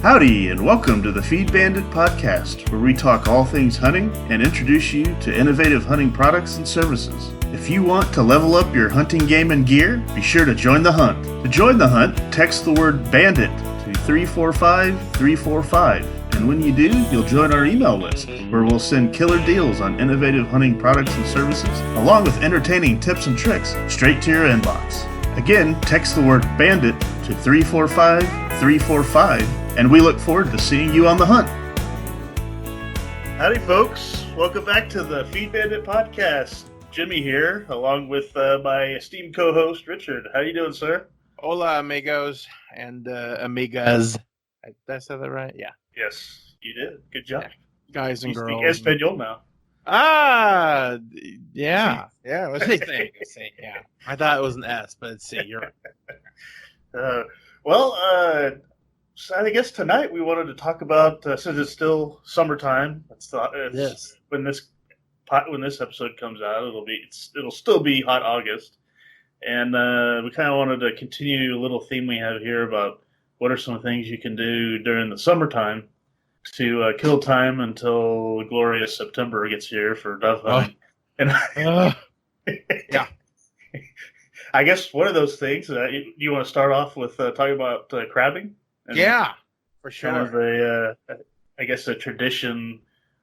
Howdy, and welcome to the Feed Bandit podcast, where we talk all things hunting and introduce you to innovative hunting products and services. If you want to level up your hunting game and gear, be sure to join the hunt. To join the hunt, text the word BANDIT to 345-345. And when you do, you'll join our email list, where we'll send killer deals on innovative hunting products and services, along with entertaining tips and tricks straight to your inbox. Again, text the word BANDIT to 345-345, and we look forward to seeing you on the hunt. Howdy, folks. Welcome back to the Feed Bandit podcast. Jimmy here, along with my esteemed co-host, Richard. How you doing, sir? Hola, amigos and amigas. Did I say that right? Yeah. Yes, you did. Good job. Yeah. Guys and you girls. speak Espanol now. Yeah. Yeah, what's he saying? Yeah. I thought it was an S, but it's C. You're right. So I guess tonight we wanted to talk about, since it's still summertime, Yes. when this episode comes out, it'll still be hot August, and we kind of wanted to continue a little theme we have here about what are some things you can do during the summertime to kill time until glorious September gets here for dove hunting. Yeah. I guess one of those things, you want to start off with talking about crabbing? Yeah, for sure. Kind of I guess a tradition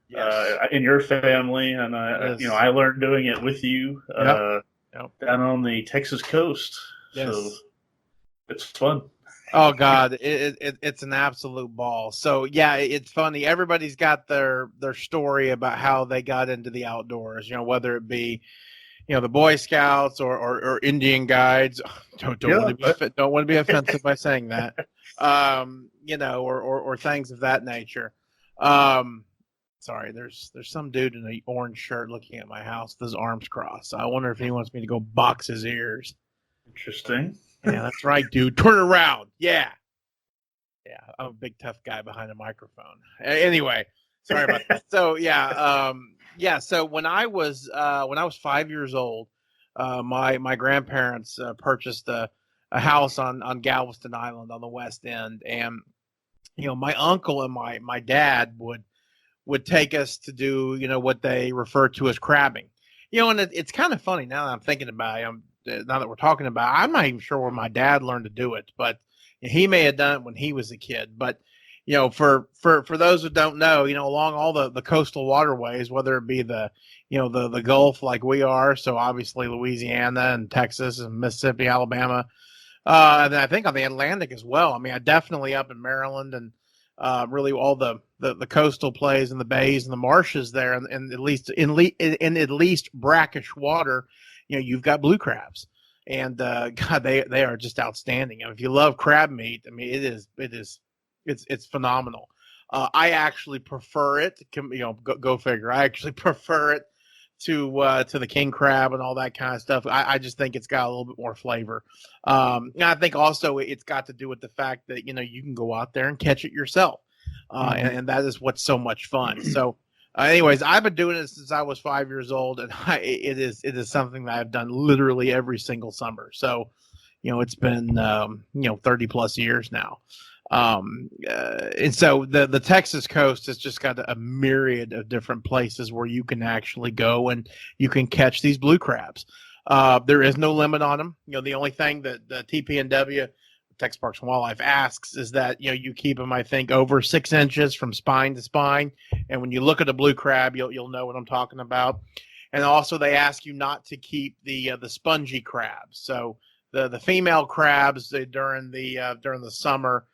Yes. in your family, and Yes. I learned doing it with you Yep. down on the Texas coast. Yes. So it's fun. Oh God, it's an absolute ball. So yeah, it's funny. Everybody's got their story about how they got into the outdoors. Whether it be the Boy Scouts or Indian guides. Don't want to be offensive by saying that. Or things of that nature. Sorry, there's some dude in an orange shirt looking at my house with his arms crossed. I wonder if he wants me to go box his ears. Interesting. Yeah, that's right, dude. Turn around. Yeah. Yeah, I'm a big tough guy behind a microphone. Anyway, sorry about that. So so when I was 5 years old, my grandparents purchased a house on Galveston Island on the west end, and my uncle and my dad would take us to do what they refer to as crabbing. And it's kind of funny now that I'm thinking about it. Now that we're talking about it, I'm not even sure where my dad learned to do it, but he may have done it when he was a kid. But for those who don't know, along all the coastal waterways, whether it be the Gulf like we are, so obviously Louisiana and Texas and Mississippi, Alabama, and then I think on the Atlantic as well. I mean, I definitely up in Maryland and really all the coastal plays and the bays and the marshes there, and at least in at least brackish water, you've got blue crabs, and God, they are just outstanding. And if you love crab meat, I mean, it's phenomenal. I actually prefer it. Go figure. I actually prefer it to the king crab and all that kind of stuff. I just think it's got a little bit more flavor. And I think also it's got to do with the fact that you can go out there and catch it yourself, and that is what's so much fun. So. Anyways, I've been doing it since I was 5 years old, and it is something that I've done literally every single summer. So, it's been 30 plus years now, and so the Texas coast has just got a myriad of different places where you can actually go and you can catch these blue crabs. There is no limit on them. The only thing that the TPNW, Texas Parks and Wildlife, asks is that you keep them, I think, over 6 inches from spine to spine, and when you look at a blue crab, you'll know what I'm talking about. And also they ask you not to keep the spongy crabs. So the female crabs during the summer,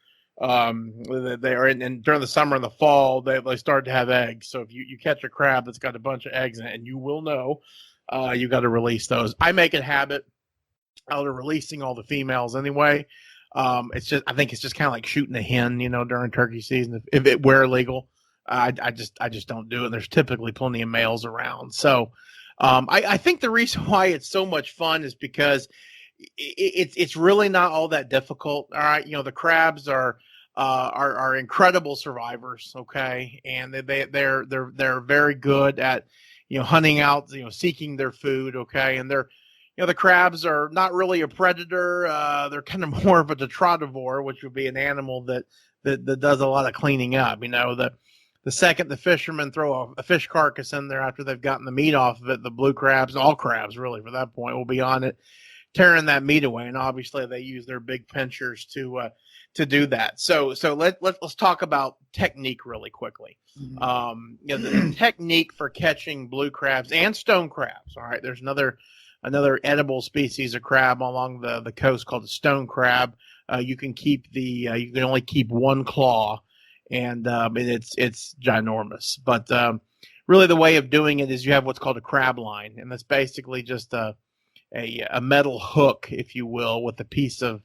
they are and during the summer and the fall they start to have eggs. So if you catch a crab that's got a bunch of eggs in it, and you will know, you got to release those. I make a habit out of releasing all the females anyway. I think it's just kind of like shooting a hen, during turkey season. If it were illegal, I just don't do it. There's typically plenty of males around. So, I think the reason why it's so much fun is because it's really not all that difficult. All right. The crabs are incredible survivors. Okay. And they're very good at, hunting out, seeking their food. Okay. And they're, the crabs are not really a predator. They're kind of more of a detritivore, which would be an animal that that does a lot of cleaning up. The second the fishermen throw a fish carcass in there after they've gotten the meat off of it, the blue crabs, all crabs really for that point, will be on it, tearing that meat away. And obviously they use their big pinchers to do that. So let's talk about technique really quickly. The technique for catching blue crabs and stone crabs. All right, there's another edible species of crab along the coast called the stone crab. You can only keep one claw, and it's ginormous. But really, the way of doing it is you have what's called a crab line, and that's basically just a metal hook, if you will, with a piece of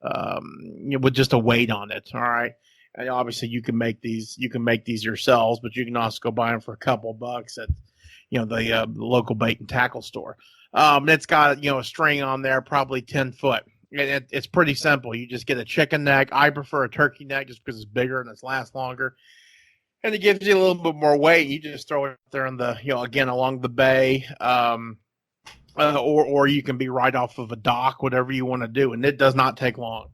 with just a weight on it. All right. And obviously you can make these yourselves, but you can also go buy them for a couple of bucks at the local bait and tackle store. It's got a string on there, probably 10 foot. And it's pretty simple. You just get a chicken neck. I prefer a turkey neck just because it's bigger and it lasts longer, and it gives you a little bit more weight. You just throw it there in the again along the bay. Or you can be right off of a dock, whatever you want to do, and it does not take long.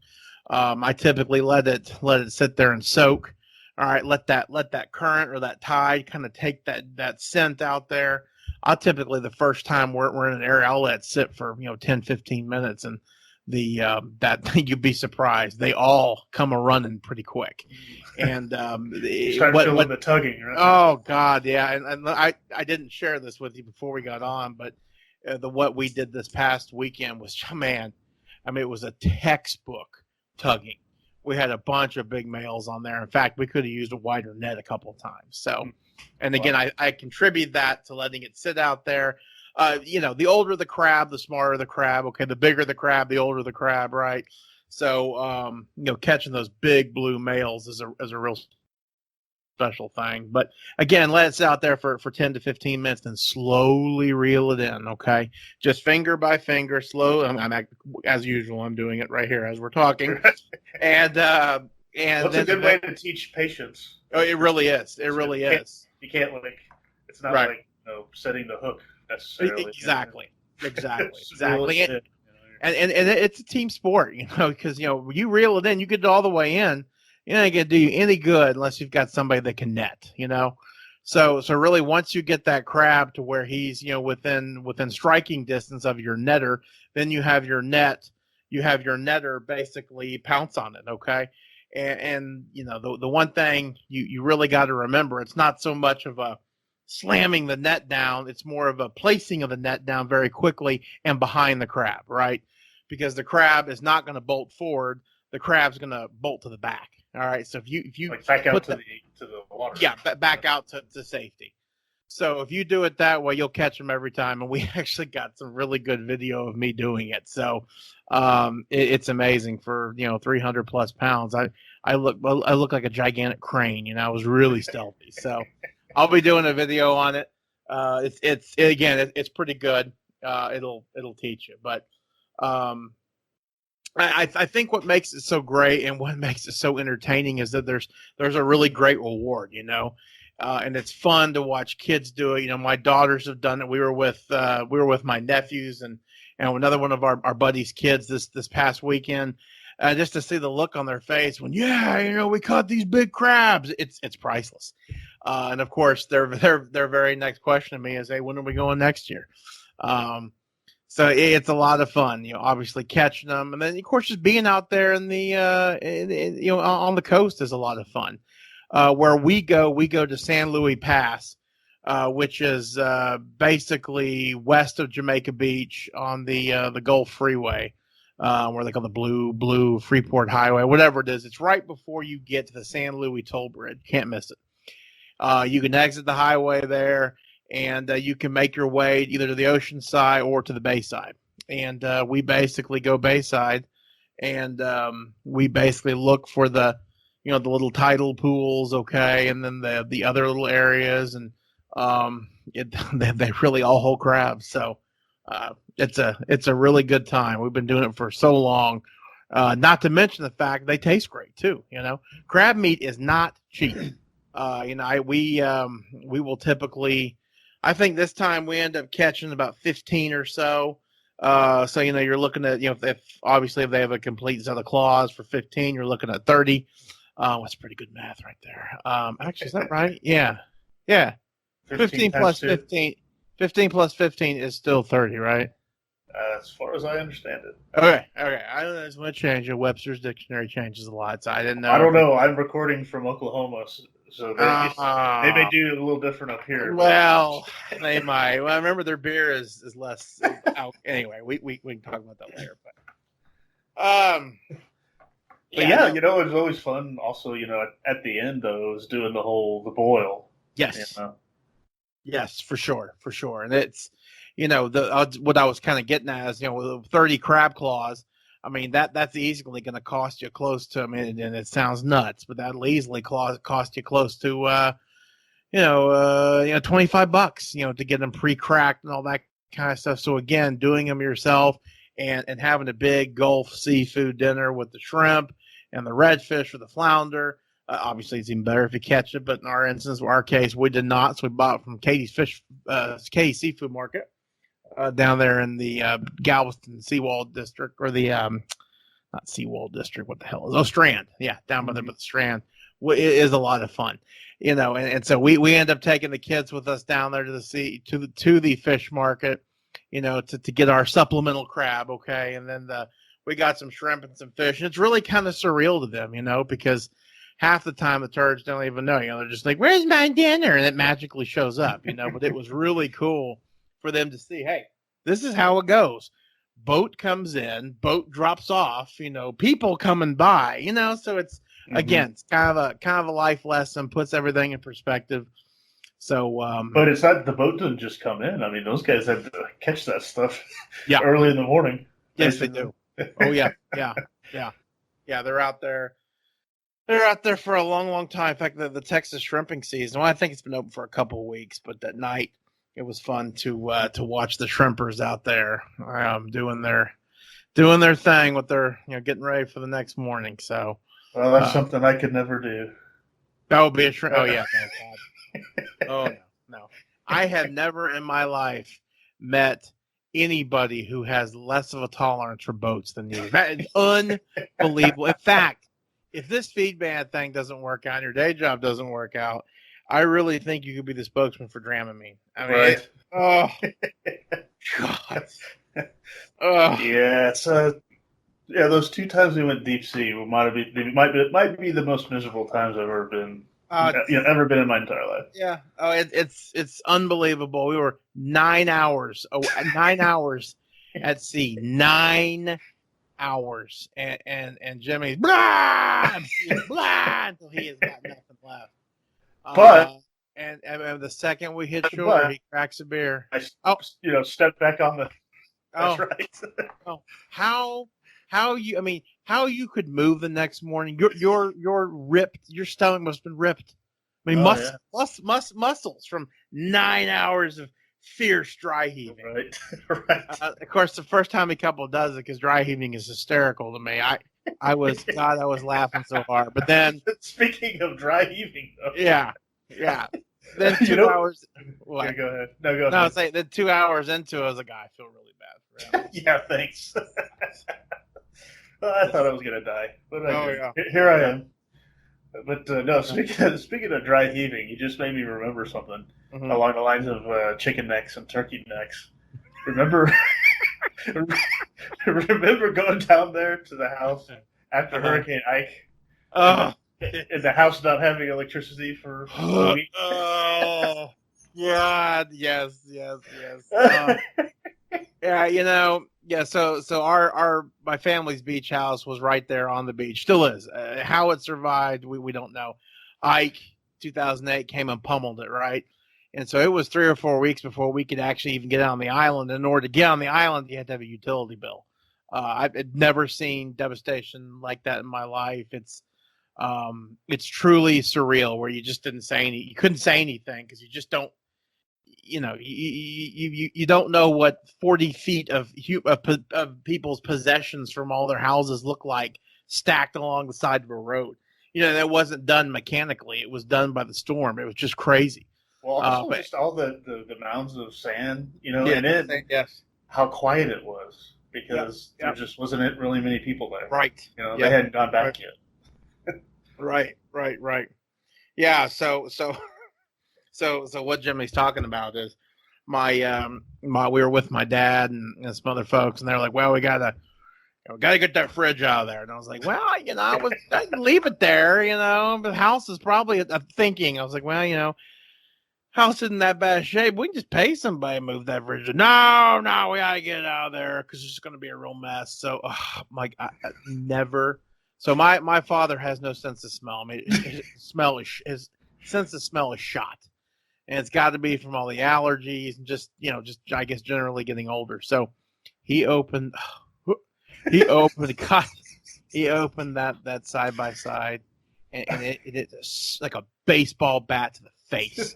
I typically let it sit there and soak. All right, let that current or that tide kind of take that scent out there. I'll typically, the first time we're in an area, I'll let it sit for 10, 15 minutes, and that you'd be surprised. They all come a running pretty quick. And start feeling the tugging, right? Oh God, yeah. And I didn't share this with you before we got on, but what we did this past weekend was, man, I mean, it was a textbook tugging. We had a bunch of big males on there. In fact, we could have used a wider net a couple of times. So, and again, I contribute that to letting it sit out there. The older the crab, the smarter the crab. Okay, the bigger the crab, the older the crab, right? So, catching those big blue males is a real special thing. But again, let it sit out there for 10 to 15 minutes and slowly reel it in. Okay, just finger by finger, slow. As usual, I'm doing it right here as we're talking. And what's a good way to teach patience? Oh, it really is. It really is. You can't it's not like setting the hook necessarily. Exactly. Exactly. And it's a team sport, because you reel it in, you get it all the way in. It ain't gonna do you any good unless you've got somebody that can net, So really, once you get that crab to where he's within striking distance of your netter, then you have your netter basically pounce on it, okay? And the one thing you really got to remember, it's not so much of a slamming the net down, it's more of a placing of the net down very quickly and behind the crab, right? Because the crab is not going to bolt forward, the crab's going to bolt to the back. All right, so if you like back out to the water, back out to safety. So if you do it that way, you'll catch them every time. And we actually got some really good video of me doing it. So it's amazing for 300 plus pounds. I look like a gigantic crane. I was really stealthy. So I'll be doing a video on it. It's pretty good. It'll teach you, but. I think what makes it so great and what makes it so entertaining is that there's a really great reward, and it's fun to watch kids do it. My daughters have done it. We were with my nephews and another one of our buddies' kids this past weekend, just to see the look on their face when we caught these big crabs. It's priceless. And of course, their very next question to me is, hey, when are we going next year? So it's a lot of fun, obviously catching them. And then, of course, just being out there in the, on the coast is a lot of fun. Where we go to San Luis Pass, which is basically west of Jamaica Beach on the Gulf Freeway, where they call the Blue Freeport Highway, whatever it is. It's right before you get to the San Luis toll bridge. Can't miss it. You can exit the highway there. And you can make your way either to the ocean side or to the bay side. And we basically go bayside, and we basically look for the little tidal pools, okay, and then the other little areas, and they really all hold crabs. So it's a really good time. We've been doing it for so long. Not to mention the fact they taste great too. Crab meat is not cheap. We will typically. I think this time we end up catching about 15 or so. So, you're looking at, if they have a complete set of claws for 15, you're looking at 30. That's pretty good math right there. Actually, is that right? Yeah. Yeah. 15 times plus 2. 15. 15 plus 15 is still 30, right? As far as I understand it. Okay. I don't know as much change. Webster's dictionary changes a lot, so I didn't know. I don't know. I'm recording from Oklahoma, so they may do it a little different up here. Well, they might. Well, I remember their beer is less. Anyway, we can talk about that later. But yeah, it was always fun. Also, at the end though, it was doing the boil. Yes. Yes, for sure. And it's, what I was kind of getting at is, with 30 crab claws, I mean, that's easily going to cost you close to, I mean, and it sounds nuts, but that'll easily cost you close to, $25, to get them pre-cracked and all that kind of stuff. So again, doing them yourself and having a big Gulf seafood dinner with the shrimp and the redfish or the flounder. Obviously, it's even better if you catch it, but in our case, we did not. So we bought it from Katie's Seafood Market down there in the Galveston Seawall District, or the not Seawall District. What the hell is? Oh, Strand. Yeah, down by there by the Strand. It is a lot of fun, and so we end up taking the kids with us down there to the fish market, to get our supplemental crab. Okay, and then we got some shrimp and some fish. And it's really kind of surreal to them, because half the time the turds don't even know. They're just like, "Where's my dinner?" And it magically shows up. But it was really cool for them to see. Hey, this is how it goes. Boat comes in, boat drops off. People coming by. So it's again, it's kind of a life lesson. Puts everything in perspective. So, but it's not, the boat doesn't just come in. I mean, those guys have to catch that stuff early in the morning. Yes, they do. Oh yeah. They're out there. They're out there for a long, long time. In fact, the Texas shrimping season. Well, I think it's been open for a couple of weeks, but that night it was fun to watch the shrimpers out there doing their thing with their getting ready for the next morning. So, well, that's something I could never do. That would be a shrimp. Oh yeah, oh no. I have never in my life met anybody who has less of a tolerance for boats than you. That is unbelievable. In fact, if this feed ban thing doesn't work out, your day job doesn't work out, I really think you could be the spokesman for Dramamine. I mean, right. Oh, God. Yeah, it's those 2 times we went deep sea might be the most miserable times I've ever been. Ever been in my entire life. Yeah. Oh, it's unbelievable. We were 9 hours at sea. 9 hours, and Jimmy's blah until he has got nothing left. But and the second we hit shore, he cracks a beer. Step back on the. That's right. How you could move the next morning? You're ripped. Your stomach must have been ripped. I mean, muscles from 9 hours of fierce dry heaving. Right. Of course, the first time a couple does it, because dry heaving is hysterical to me. I was laughing so hard. But then, speaking of dry heaving, though. Yeah. Then 2 hours. What? Yeah, go ahead. No, go ahead. No, I was saying then 2 hours into it, I was like, I feel really bad for him. Yeah, thanks. I thought I was gonna die, but yeah. Here I am. But no, speaking of dry heaving, you just made me remember something along the lines of chicken necks and turkey necks. Remember going down there to the house after Hurricane Ike? And the house not having electricity for a week? Oh, God, yes. So my family's beach house was right there on the beach. Still is. How it survived, we don't know. Ike, 2008, came and pummeled it, right? And so it was 3 or 4 weeks before we could actually even get on the island. In order to get on the island, you had to have a utility bill. I've never seen devastation like that in my life. It's truly surreal, where you just you couldn't say anything because you just don't. You don't know what 40 feet of people's possessions from all their houses look like stacked along the side of a road. That wasn't done mechanically; it was done by the storm. It was just crazy. Well, also just all the mounds of sand, yes, how quiet it was, because there just wasn't really many people there. Right. They hadn't gone back yet. Right. Yeah. So what Jimmy's talking about is my we were with my dad and some other folks, and they're like, well, we gotta get that fridge out of there. And I was like, well, I can leave it there, the house is probably thinking. I was like, well, house isn't that bad shape. We can just pay somebody to move that fridge. No, we gotta get it out of there because it's just gonna be a real mess. So, I never. So my father has no sense of smell. I mean, his sense of smell is shot, and it's got to be from all the allergies and just I guess generally getting older. So he opened, he opened, God, he opened that side by side, and it is like a baseball bat to the face,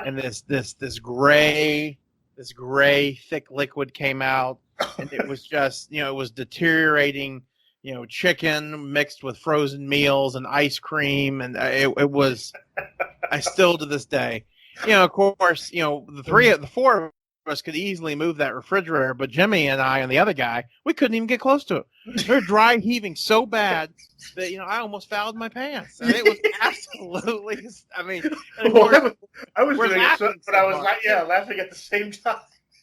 and this gray thick liquid came out, and it was just it was deteriorating. Chicken mixed with frozen meals and ice cream, and it was. I still to this day, of course, the four of us could easily move that refrigerator, but Jimmy and I and the other guy, we couldn't even get close to it. They're dry heaving so bad that I almost fouled my pants. And it was absolutely. I mean, well, I was doing it, but I was laughing at the same time.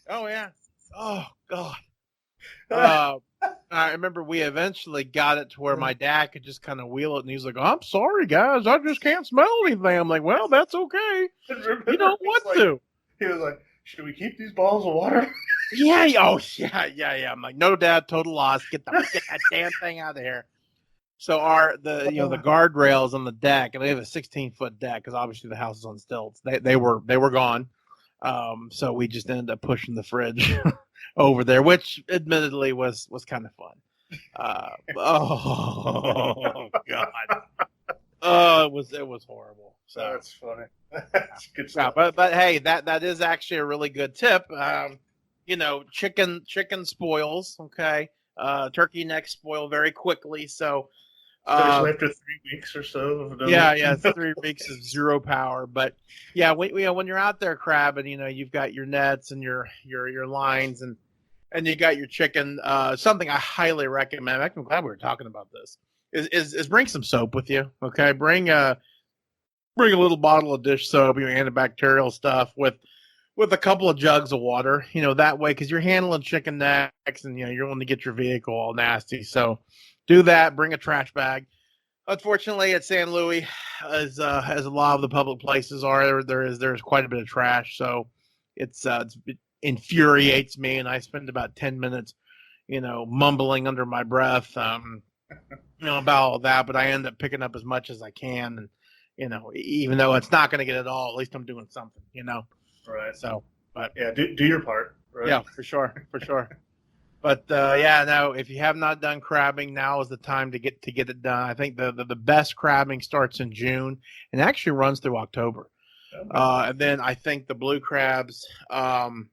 Oh yeah. Oh God. I remember we eventually got it to where my dad could just kind of wheel it, and he's like, "I'm sorry, guys, I just can't smell anything." I'm like, "Well, that's okay. You don't want to." He was like, "Should we keep these bottles of water?" Yeah. Oh, yeah. I'm like, "No, Dad, total loss. Get that damn thing out of here." So the guardrails on the deck, and they have a 16-foot deck because obviously the house is on stilts. They were gone. So we just ended up pushing the fridge over there, which admittedly was kind of fun. Oh God. Oh, it was horrible. So that's funny. That's good stuff. Yeah, but hey, that is actually a really good tip. Chicken spoils. Okay. Turkey necks spoil very quickly. So especially after 3 weeks or so. Yeah, 3 weeks of zero power. But yeah, when you're out there crabbing, you've got your nets and your lines and you got your chicken. Something I highly recommend. I'm glad we were talking about this. Is bring some soap with you. Okay, bring a little bottle of dish soap, antibacterial stuff with a couple of jugs of water. That way, because you're handling chicken necks and you're going to get your vehicle all nasty. So do that. Bring a trash bag. Unfortunately, at San Luis, as a lot of the public places are, there's quite a bit of trash. So it infuriates me, and I spend about 10 minutes, mumbling under my breath, about all that. But I end up picking up as much as I can, and even though it's not going to get it all, at least I'm doing something, Right. So, but yeah, do your part. Right? Yeah, for sure. But no, if you have not done crabbing, now is the time to get it done. I think the best crabbing starts in June and actually runs through October. Okay. And then I think the blue crabs end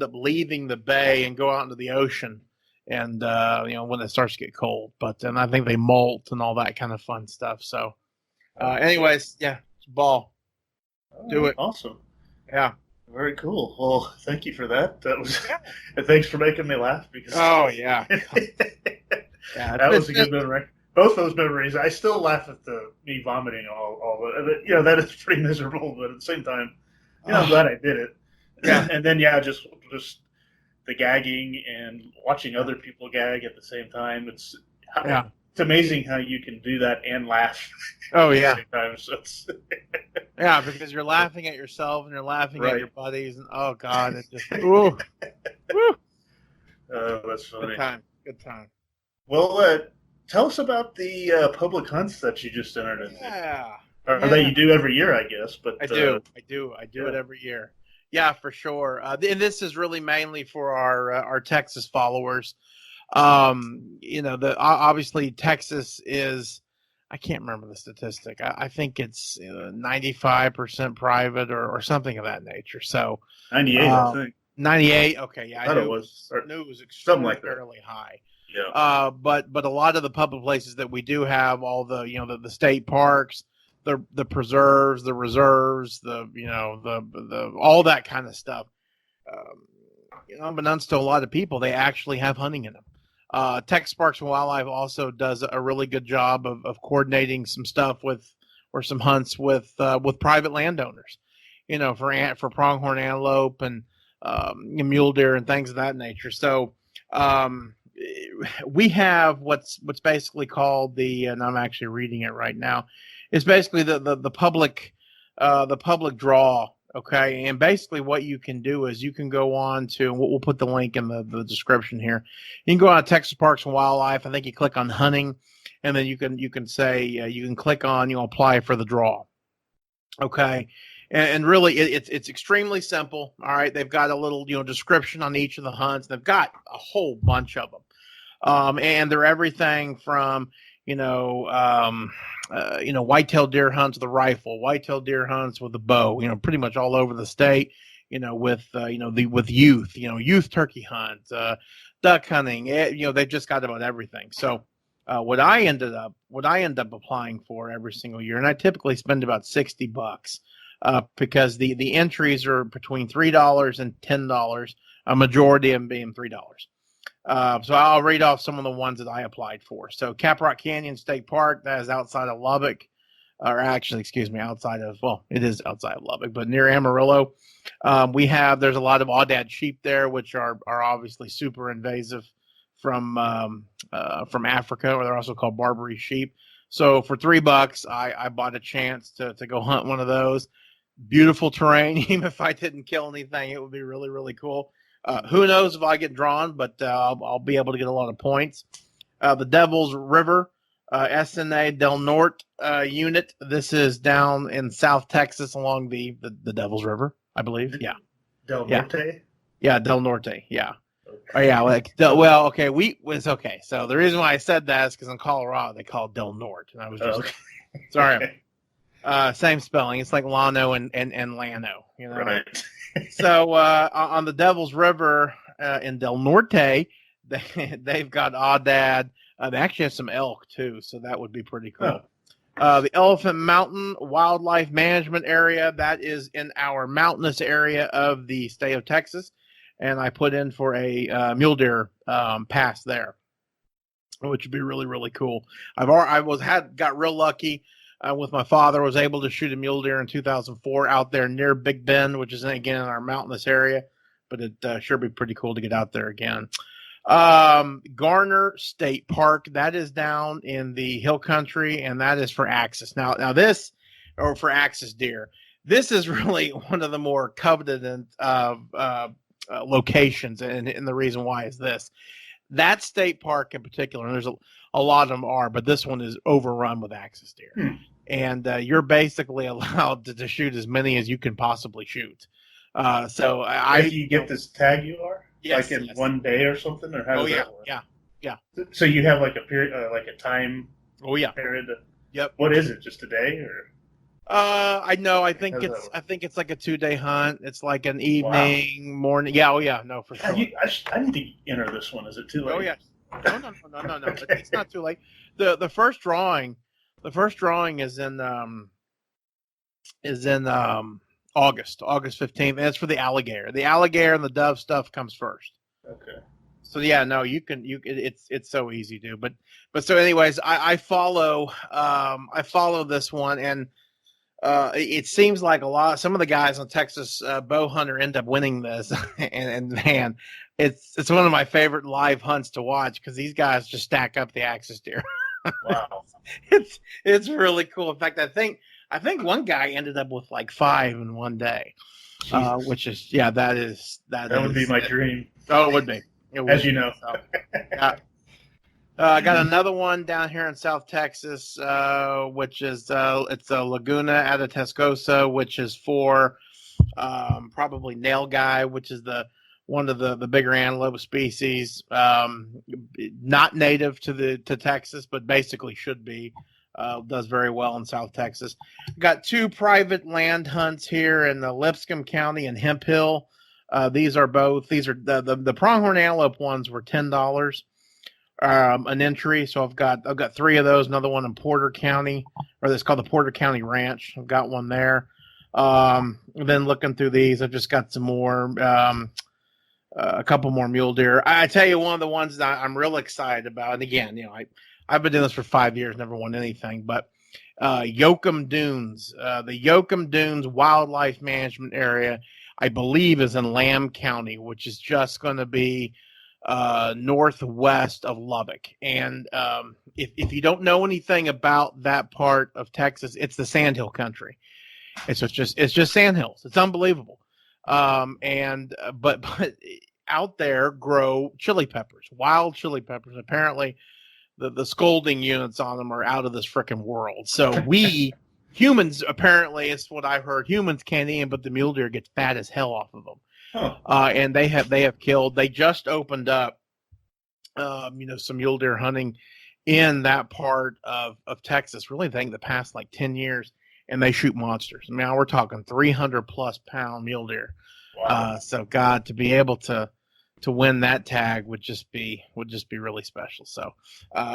up leaving the bay and go out into the ocean, and when it starts to get cold. But then I think they molt and all that kind of fun stuff. So, anyways, yeah, it's a ball. Do it. Awesome. Yeah. Very cool. Well, thank you for that. That was, and thanks for making me laugh because. Oh yeah. That was a good memory. Both those memories, I still laugh at me vomiting all the. That is pretty miserable, but at the same time, I'm glad I did it. Yeah. And then just the gagging and watching other people gag at the same time. It's amazing how you can do that and laugh. Oh yeah. At the same time. So yeah, because you're laughing at yourself and you're laughing at your buddies, and oh God, it just woo. That's funny. Good time. Well, tell us about the public hunts that you just entered into. Yeah. Or that you do every year, I guess. But I do it every year. Yeah, for sure. And this is really mainly for our Texas followers. Obviously Texas is. I can't remember the statistic. I think it's 95% private or something of that nature. So 98, I think. 98. Okay, yeah, I knew it was extraordinarily high. Yeah. But a lot of the public places that we do have, all the the state parks, the preserves, the reserves, the all that kind of stuff. Unbeknownst to a lot of people, they actually have hunting in them. Texas Parks and Wildlife also does a really good job of coordinating some stuff with or some hunts with private landowners, for pronghorn antelope and mule deer and things of that nature. So um, we have what's basically called and I'm actually reading it right now. It's basically the public draw. Okay, and basically what you can do is you can go on to, and we'll put the link in the description here. You can go on Texas Parks and Wildlife. I think you click on hunting, and then you can say you can click on apply for the draw. Okay, and really it's extremely simple. All right, they've got a little description on each of the hunts. They've got a whole bunch of them, and they're everything from whitetail deer hunts with a rifle, whitetail deer hunts with a bow, pretty much all over the state, with youth turkey hunts, duck hunting, they've just got about everything. So, what I end up applying for every single year, and I typically spend about $60, because the entries are between $3 and $10, a majority of them being $3. So I'll read off some of the ones that I applied for. So Caprock Canyon State Park, that is outside of Lubbock, or actually, excuse me, it is outside of Lubbock, but near Amarillo. There's a lot of aoudad sheep there, which are obviously super invasive from Africa, or they're also called Barbary sheep. So for $3, I bought a chance to go hunt one of those. Beautiful terrain. Even if I didn't kill anything, it would be really, really cool. Who knows if I get drawn, but I'll be able to get a lot of points. The Devil's River, SNA Del Norte unit. This is down in South Texas along the Devil's River, I believe. Yeah. Del Norte? Yeah, Del Norte. Yeah. Okay. Oh, yeah. Okay. It's okay. So the reason why I said that is because in Colorado they call it Del Norte. And I was just, sorry. Okay. Same spelling. It's like Lano and Lano, Right. So on the Devil's River in Del Norte, they've got aoudad. They actually have some elk too, so that would be pretty cool. The Elephant Mountain Wildlife Management Area, that is in our mountainous area of the state of Texas, and I put in for a mule deer pass there, which would be really, really cool. Got real lucky. With my father, was able to shoot a mule deer in 2004 out there near Big Bend, which is again in our mountainous area, but it sure be pretty cool to get out there again. Garner State Park, that is down in the hill country, and that is for axis. Now for axis deer. This is really one of the more coveted locations, and the reason why is this. That state park in particular, and there's a lot of them are, but this one is overrun with axis deer. And you're basically allowed to shoot as many as you can possibly shoot. So if you get this tag, you are? Yes, like in one day or something? Or how does that work? Yeah. So you have like a period, like a time period? Yep. What is it, just a day? Or? I know. I think it's like a 2-day hunt. It's like an evening, morning. Yeah. Oh yeah. No, for sure. I need to enter this one. Is it too late? Oh yeah. No. Okay. It's not too late. The first drawing is in August 15th, and it's for the alligator. The alligator and the dove stuff comes first. Okay. So yeah, no, it's so easy to. But so anyways, I follow this one, and it seems like some of the guys on Texas Bow Hunter end up winning this, and man, it's one of my favorite live hunts to watch because these guys just stack up the axis deer. Wow. It's really cool. In fact, I think one guy ended up with like 5 in one day, which is that would be my dream. Oh, it would be. As you know. So, yeah. I got another one down here in South Texas, which is it's a Laguna at Atascosa, which is for probably nail guy, which is one of the bigger antelope species, not native to Texas, but basically should be. Does very well in South Texas. Got 2 private land hunts here in the Lipscomb County and Hemp Hill. These are the pronghorn antelope ones were $10 an entry. So I've got 3 of those. Another one in Porter County, or it's called the Porter County Ranch. I've got one there. Then looking through these, I've just got some more. a couple more mule deer. I tell you, one of the ones that I'm real excited about, and again, I've been doing this for 5 years, never won anything, but Yoakum Dunes, the Yoakum Dunes Wildlife Management Area, I believe, is in Lamb County, which is just going to be northwest of Lubbock. And if you don't know anything about that part of Texas, it's the sandhill country. It's just sandhills. It's unbelievable. But out there grow chili peppers, wild chili peppers. Apparently, the scolding units on them are out of this freaking world. So we humans, apparently, it's what I've heard. Humans can't eat them, but the mule deer gets fat as hell off of them. Huh. And they have killed. They just opened up, some mule deer hunting in that part of Texas. Really, I think the past like 10 years, and they shoot monsters. I mean, we're talking 300+ pound mule deer. Wow. So God, to be able to win that tag would just be really special. So,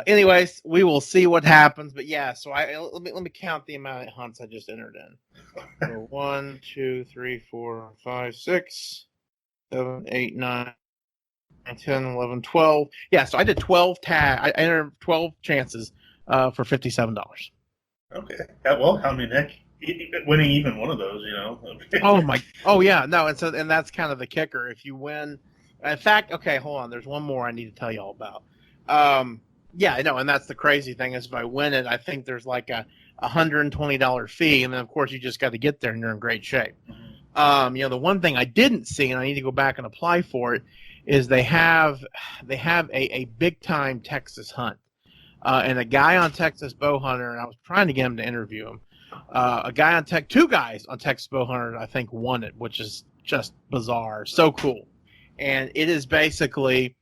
anyways, we will see what happens. But yeah, so let me count the amount of hunts I just entered in. So 1, 2, 3, 4, 5, 6, 7, 8, 9, 10, 11, 12. Yeah, so I did 12 tag. I entered 12 chances for $57. Okay. Well, I mean, heck, winning even one of those, Oh yeah, no, and that's kind of the kicker. If you win, in fact, okay, hold on. There's one more I need to tell you all about. Yeah, I know, and that's the crazy thing is if I win it, I think there's like a $120 fee, and then of course you just got to get there and you're in great shape. Mm-hmm. The one thing I didn't see, and I need to go back and apply for it, is they have a big time Texas hunt. And a guy on Texas Bow Hunter, and I was trying to get him to interview him. Two guys on Texas Bow Hunter, I think, won it, which is just bizarre. So cool. And it is basically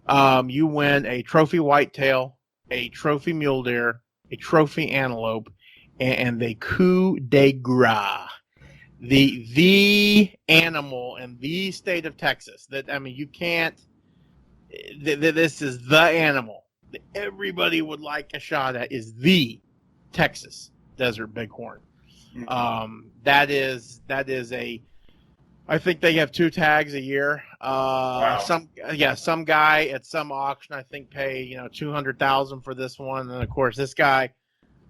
you win a trophy whitetail, a trophy mule deer, a trophy antelope, and the coup de grace. The animal in the state of Texas. You can't. This is the animal that everybody would like a shot at is the Texas desert bighorn. Mm-hmm. That is I think they have 2 tags a year. Wow. Some guy at some auction I think pay $200,000 for this one, and of course this guy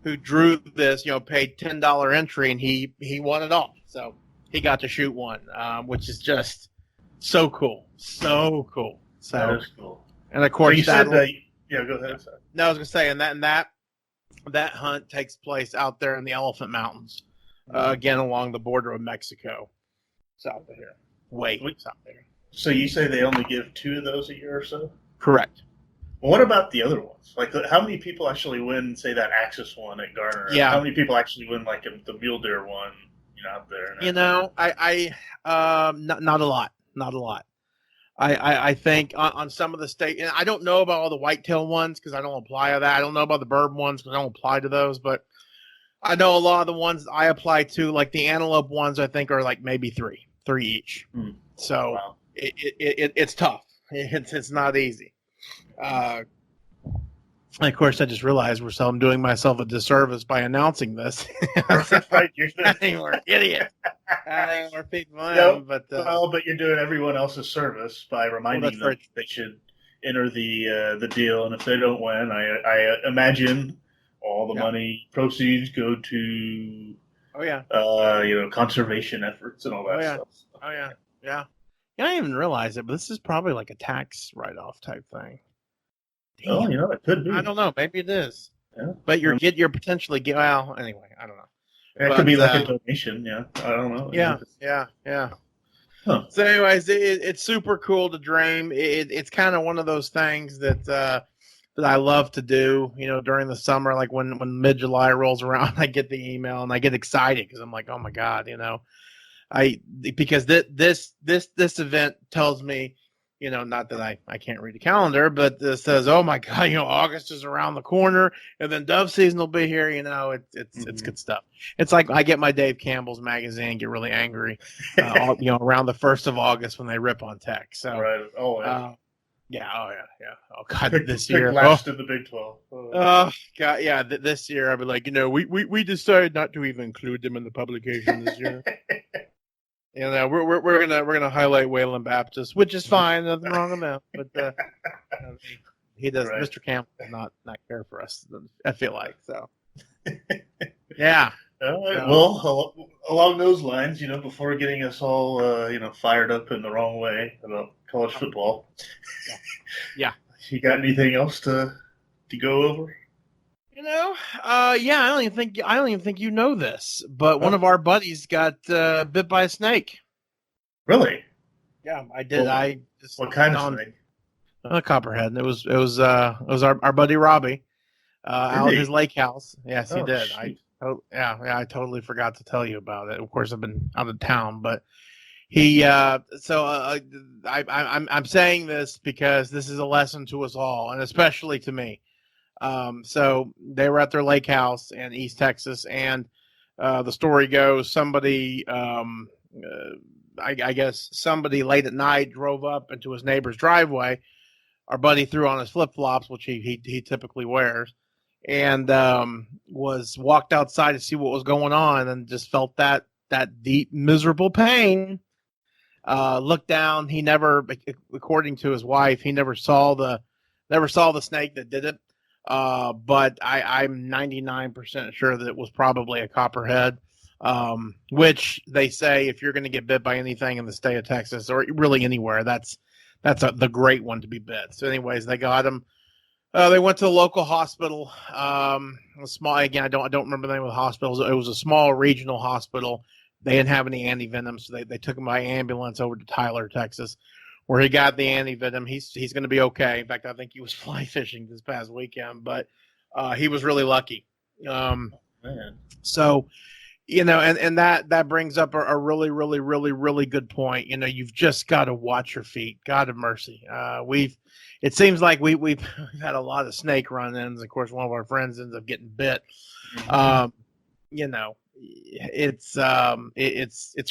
who drew this paid $10 entry and he won it all. So he got to shoot one, which is just so cool, so cool. So that is cool. And of course, so you said that. Yeah, go ahead. No, I was gonna say, and that hunt takes place out there in the Elephant Mountains, again along the border of Mexico, south of here, south there. So you say they only give 2 of those a year or so? Correct. Well, what about the other ones? Like, how many people actually win, say, that Axis one at Garner? Yeah. How many people actually win, like, the mule deer one, out there? Not a lot. Not a lot. I think on some of the state, and I don't know about all the whitetail ones because I don't apply to that. I don't know about the bird ones because I don't apply to those, but I know a lot of the ones I apply to, like the antelope ones, I think are like maybe three each. So wow. It's tough. It's not easy. And of course, I just realized I'm doing myself a disservice by announcing this. Right, you're we're idiots. We're people, but you're doing everyone else's service by reminding them they should enter the deal, and if they don't win, I imagine all the money proceeds go to conservation efforts and all that stuff. Yeah. I didn't even realize it, but this is probably like a tax write-off type thing. Damn. Oh, it could be. I don't know. Maybe it is. Yeah. But you're potentially anyway, I don't know. It could be like a donation. Yeah. I don't know. Yeah. Huh. So, anyways, it's super cool to dream. It's kind of one of those things that I love to do. During the summer, like when mid-July rolls around, I get the email and I get excited because I'm like, oh my God, because this event tells me. Not that I can't read the calendar, but this says, oh my God, August is around the corner and then dove season will be here. It's good stuff. It's like I get my Dave Campbell's magazine, get really angry, around the 1st of August when they rip on tech. So, right. Oh, yeah. Oh God, this year. Last in the Big 12. Oh God, yeah. This year I'd be like, we decided not to even include them in the publication this year. You know, we're gonna highlight Wayland Baptist, which is fine. Nothing wrong with that. But you know, he does. Right. Mr. Campbell does not care for us. I feel like so. Yeah. All right. So, Well, along those lines, before getting us all, fired up in the wrong way about college football, yeah. Yeah. you got anything else to go over? Yeah. I don't even think you know this, but one Huh? of our buddies got bit by a snake. Really? Yeah, I did. Well, I just what kind of on snake? a copperhead. It was our buddy Robbie Did out at his he? lake house. Yes, he Oh, did. shoot. Yeah, I totally forgot to tell you about it. Of course, I've been out of town, but he. I'm saying this because this is a lesson to us all, and especially to me. So they were at their lake house in East Texas, and the story goes somebody, I guess somebody late at night drove up into his neighbor's driveway. Our buddy threw on his flip flops, which he typically wears, and was walked outside to see what was going on, and just felt that deep miserable pain. Looked down. He never, according to his wife, he never saw the snake that did it. But I'm 99% sure that it was probably a copperhead, which they say if you're going to get bit by anything in the state of Texas or really anywhere, that's the great one to be bit. So, anyways, they got him. They went to the local hospital. A small again. I don't remember the name of the hospital. It was a small regional hospital. They didn't have any antivenom, so they took him by ambulance over to Tyler, Texas, where he got the antivenom. He's going to be okay. In fact, I think he was fly fishing this past weekend, but he was really lucky. Man. So and that brings up a really, really, really, really good point. You've just got to watch your feet. God have mercy. It seems like we've had a lot of snake run-ins. Of course, one of our friends ends up getting bit. Mhm. You know, it's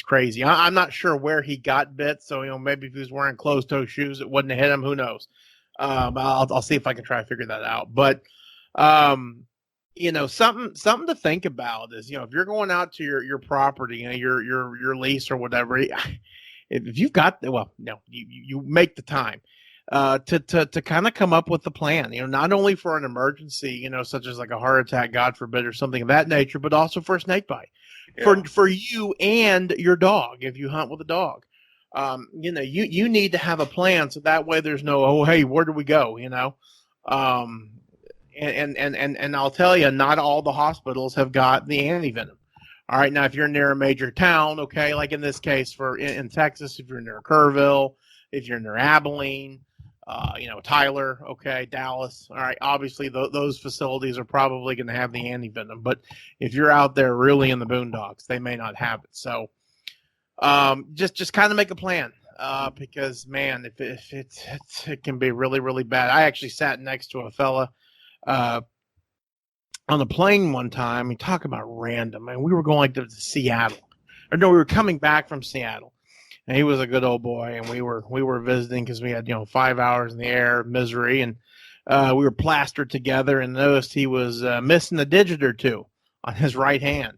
crazy. I'm not sure where he got bit. So, maybe if he was wearing closed-toe shoes, it wouldn't have hit him. Who knows? I'll see if I can try to figure that out. But, something to think about is, if you're going out to your property, your lease or whatever, if you've got, well, no, you make the time to kind of come up with a plan, not only for an emergency, such as like a heart attack, God forbid, or something of that nature, but also for a snake bite Yeah. for you and your dog if you hunt with a dog. You need to have a plan so that way there's no, oh, hey, where do we go? Um, and I'll tell you, not all the hospitals have got the antivenom. All right, now if you're near a major town, okay, like in this case in Texas, if you're near Kerrville, if you're near Abilene, Tyler, okay, Dallas, all right, obviously those facilities are probably going to have the antivenom. But if you're out there really in the boondocks, they may not have it. So just kind of make a plan. Because man, if it can be really, really bad. I actually sat next to a fella uh, on the plane one time. We talk about random, and we were going like to Seattle, or no, we were coming back from Seattle, and he was a good old boy, and we were visiting because we had 5 hours in the air, misery, and we were plastered together, and noticed he was missing a digit or two on his right hand.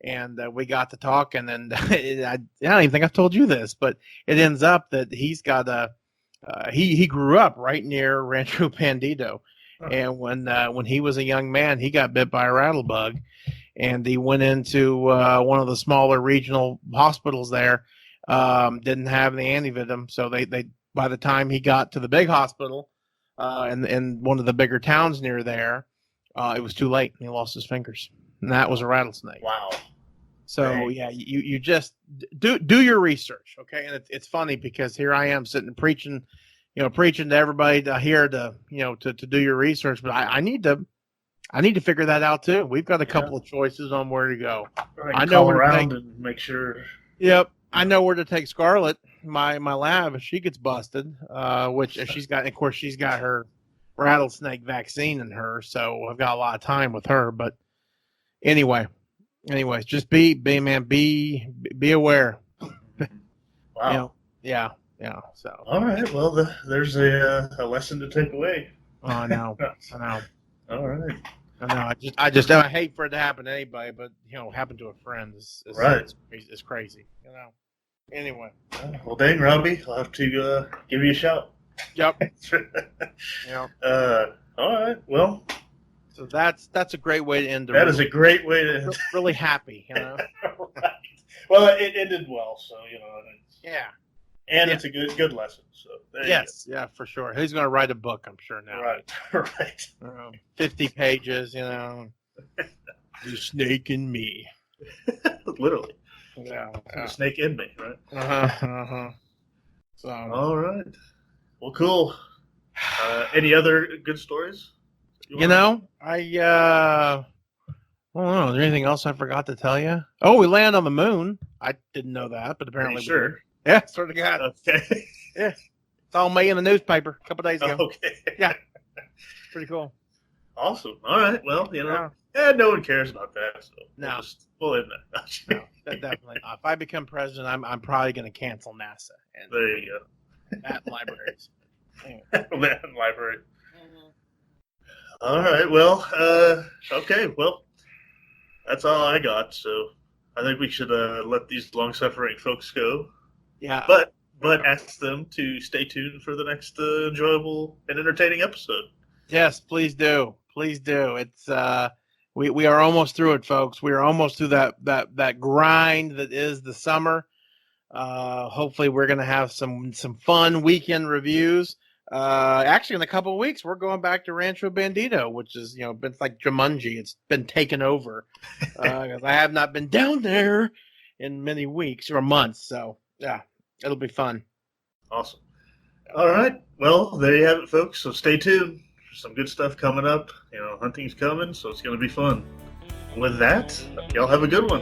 And we got to talking, and I don't even think I've told you this, but it ends up that he's got he grew up right near Rancho Pandito, and when he was a young man, he got bit by a rattlebug, and he went into one of the smaller regional hospitals there. Didn't have the antivenom, so they by the time he got to the big hospital, in one of the bigger towns near there, it was too late. He lost his fingers, and that was a rattlesnake. Wow. So Dang. yeah, you just do your research, okay? And it's funny because here I am sitting preaching, preaching to everybody here to do your research, but I need to figure that out too. We've got a couple of choices on where to go. Right, I know call where to around take. and make sure. Yep, I know where to take Scarlett, my lab, if she gets busted. Which she's got, of course, she's got her rattlesnake vaccine in her, so I've got a lot of time with her. But anyways, just be aware. Wow. Yeah. So. All right. Well, there's a lesson to take away. Oh, I know. All right. I hate for it to happen to anybody, but happen to a friend is Right. It's crazy. Anyway. Well, dang, Robbie, I'll have to give you a shout. Yep. Yep. All right. Well, so that's a great way to end. That is a great way to end. Really happy, Right. Well, it ended well, so Yeah. And it's a good lesson. So yes, yeah, for sure. He's going to write a book, I'm sure now. Right. 50 pages, The Snake in Me. Literally. Yeah. The snake in me, right? So. All right. Well, cool. Any other good stories? I don't know. Is there anything else I forgot to tell you? Oh, we landed on the moon. I didn't know that, but apparently we sure. did. Yeah, sort of got. Okay. Yeah, it's all me in the newspaper a couple days ago. Okay. Yeah, pretty cool. Awesome. All right. Well, no one cares about that. So no, we'll end that. No, definitely not. If I become president, I'm probably going to cancel NASA. And there you go. At libraries. Anyway. Library. Mm-hmm. All right. Well. Okay. Well, that's all I got. So I think we should let these long-suffering folks go. Yeah. But ask them to stay tuned for the next enjoyable and entertaining episode. Yes, please do. Please do. It's we are almost through it, folks. We are almost through that grind that is the summer. Hopefully we're going to have some fun weekend reviews. Actually, in a couple of weeks, we're going back to Rancho Bandito, which is, been like Jumanji. It's been taken over because I have not been down there in many weeks or months. So, yeah, it'll be fun. Awesome. All right. Well, there you have it, folks. So stay tuned. There's some good stuff coming up. Hunting's coming, so it's going to be fun. With that, y'all have a good one.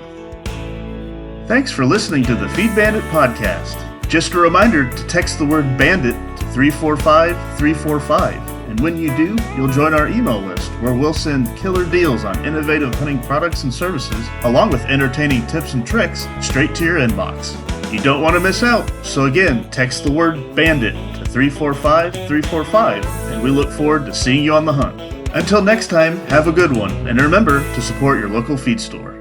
Thanks for listening to the Feed Bandit podcast. Just a reminder to text the word bandit to 345-345. And when you do, you'll join our email list where we'll send killer deals on innovative hunting products and services, along with entertaining tips and tricks straight to your inbox. You don't want to miss out. So again, text the word bandit to 345-345, and we look forward to seeing you on the hunt. Until next time, have a good one, and remember to support your local feed store.